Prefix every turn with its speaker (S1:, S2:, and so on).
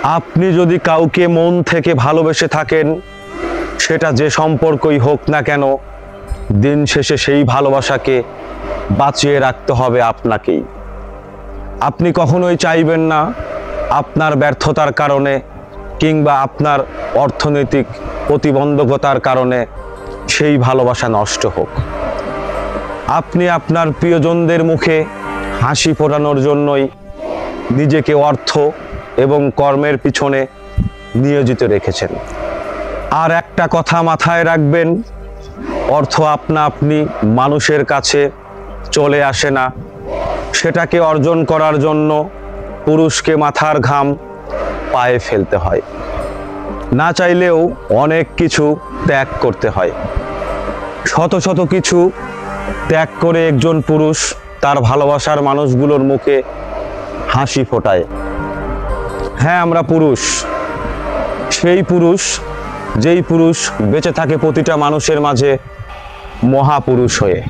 S1: আপনি যদি কাউকে মন থেকে ভালোবেসে থাকেন, সেটা যে সম্পর্কই হোক না কেন, দিন শেষে সেই ভালোবাসাকে বাঁচিয়ে রাখতে হবে আপনাকেই। আপনি কখনোই চাইবেন না আপনার ব্যর্থতার কারণে কিংবা আপনার অর্থনৈতিক প্রতিবন্ধকতার কারণে সেই ভালোবাসা নষ্ট হোক। আপনি আপনার প্রিয়জনদের মুখে হাসি ফোটানোর জন্যই নিজেকে অর্থ এবং কর্মের পিছনে নিয়োজিত রেখেছেন। আর একটা কথা মাথায় রাখবেন, অর্থ আপনি মানুষের কাছে চলে আসে না। সেটাকে অর্জন করার জন্য পুরুষকে মাথার ঘাম পায়ে ফেলতে হয়, না চাইলেও অনেক কিছু ত্যাগ করতে হয়। শত শত কিছু ত্যাগ করে একজন পুরুষ তার ভালোবাসার মানুষগুলোর মুখে হাসি ফোটায়। হ্যাঁ, আমরা পুরুষ, সেই পুরুষ যেই পুরুষ বেঁচে থাকে প্রতিটা মানুষের মাঝে মহাপুরুষ হয়ে।